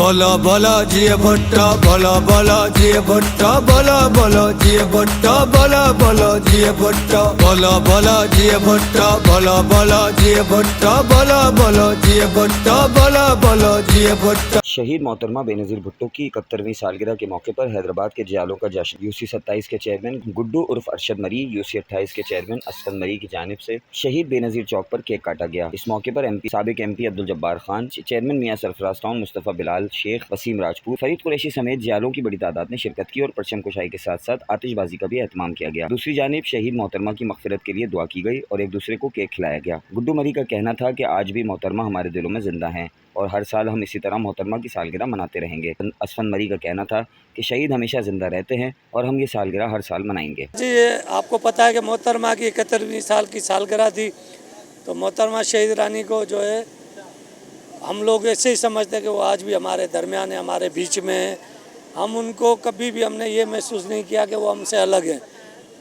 बोलो बोलो जिए भुट्टो, बोलो बोलो जिए भुट्टो, बोलो बोलो जिए भुट्टो, बोलो बोलो जिए भुट्टो, बोलो बोलो जिए भुट्टो, बोलो बोलो जिए भुट्टो, बोलो बोलो जिए भुट्टो, बोलो बोलो जिए भुट्टो। शहीद मोहतरमा बेनज़ीर भुट्टो की 71वीं सालगिरह के मौके पर हैदराबाद के जियालों का जश्न। यूसी 27 के चेयरमैन गुड्डू उर्फ अरशद मरी, यूसी 28 के चेयरमैन असफद मरी की जानिब से शहीद बेनज़ीर चौक पर केक काटा गया। इस मौके पर साबिक एमपी अब्दुल जब्बार खान, चेयरमैन मियां सरफराज टाउन मुस्तफ़ा बिलाल शेख, वसीम राजपूत, फरीद कुरैशी समेत जियालों की बड़ी तादाद ने शिरकत की और परचम कुशाई के साथ साथ आतिशबाजी का भी एहतमाम किया गया। दूसरी जानिब शहीद मोहतरमा की मग़फ़िरत के लिए दुआ की गई और एक दूसरे को केक खिलाया गया। गुड्डू मरी का कहना था कि आज भी मोहतरमा हमारे दिलों में जिंदा हैं और हर साल हम इसी तरह मोहतरमा की सालगिरह मनाते रहेंगे। असफद मरी का कहना था कि शहीद हमेशा जिंदा रहते हैं और हम ये सालगिरह हर साल मनाएंगे। जी, आपको पता है कि मोहतरमा की 71वीं साल की सालगिरह थी, तो मोहतरमा शहीद रानी को जो है हम लोग ऐसे ही समझते हैं कि वो आज भी हमारे दरमियान है, हमारे बीच में है। हम उनको कभी भी हमने ये महसूस नहीं किया कि वो हमसे अलग हैं।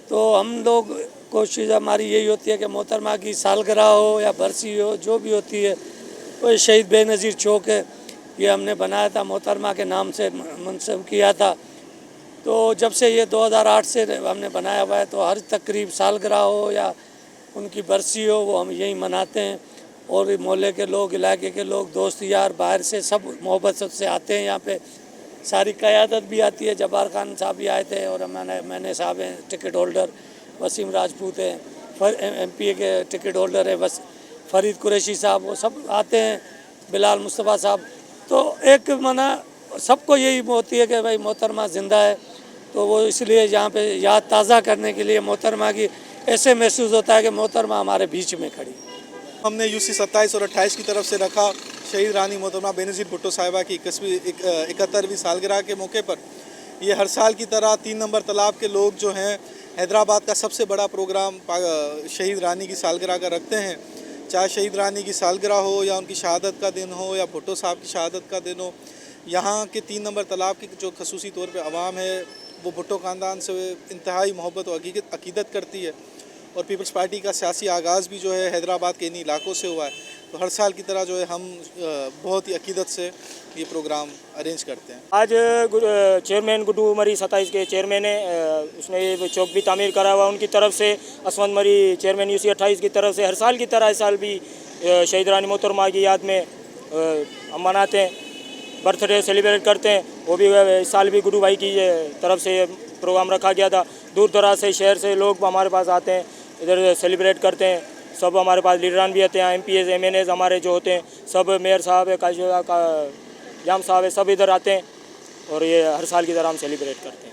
तो हम लोग कोशिश हमारी यही होती है कि मोहतरमा की सालगिरह हो या बरसी हो, जो भी होती है, वो शहीद बेनज़ीर चौक है, ये हमने बनाया था, मोहतरमा के नाम से मुनसब किया था। तो जब से ये 2008 से हमने बनाया हुआ है, तो हर तकरीब सालगिरह हो या उनकी बरसी हो वो हम यही मनाते हैं। और मोहल्ले के लोग, इलाके के लोग, दोस्त यार बाहर से सब मोहब्बत से आते हैं यहाँ पे। सारी क़यादत भी आती है, जब्बार खान साहब भी आए थे और मैंने साहब हैं टिकट होल्डर, वसीम राजपूत हैं, MP के टिकट होल्डर है, बस फरीद कुरैशी साहब, वो सब आते हैं, बिलाल मुस्तफ़ा साहब। तो एक मना सबको यही होती है कि भाई मोहतरमा ज़िंदा है, तो वो इसलिए यहाँ पे याद ताज़ा करने के लिए मोहतरमा की ऐसे महसूस होता है कि मोहतरमा हमारे बीच में खड़ी। हमने यूसी 27 और 28 की तरफ से रखा शहीद रानी मोहतरमा बेनज़ीर भुट्टो साहिबा की 71वीं सालगिरह के मौके पर। ये हर साल की तरह 3 नंबर तालाब के लोग जो हैं हैदराबाद का सबसे बड़ा प्रोग्राम शहीद रानी की सालगिरह का रखते हैं। चाहे शहीद रानी की सालगिरह हो या उनकी शहादत का दिन हो या भुट्टो साहब की शहादत का दिन हो, यहाँ के 3 नंबर तालाब की जो खसूसी तौर पे आवाम है वो भुट्टो ख़ानदान से इंतहाई मोहब्बत और अकीदत करती है। और पीपल्स पार्टी का सियासी आगाज़ भी जो है हैदराबाद के इन्हीं इलाकों से हुआ है। तो हर साल की तरह जो है हम बहुत ही अकीदत से ये प्रोग्राम अरेंज करते हैं। आज चेयरमैन गुड्डू मरी 27 के चेयरमैन है, उसने ये चौक भी तामीर करा हुआ उनकी तरफ से। असफद मरी चेयरमैन यूसी 28 की तरफ से हर साल की तरह इस साल भी शहीद रानी मोहतरमा की याद में हम मनाते हैं, बर्थडे सेलिब्रेट करते हैं। वो भी इस साल भी गुड्डू भाई की तरफ से प्रोग्राम रखा गया था। दूर दराज से शहर से लोग हमारे पास आते हैं, इधर सेलिब्रेट करते हैं। सब हमारे पास लीडरान भी आते हैं, MPs MNAs हमारे जो होते हैं, सब मेयर साहब है, जाम साहब है, सब इधर आते हैं और ये हर साल की तरह हम सेलिब्रेट करते हैं।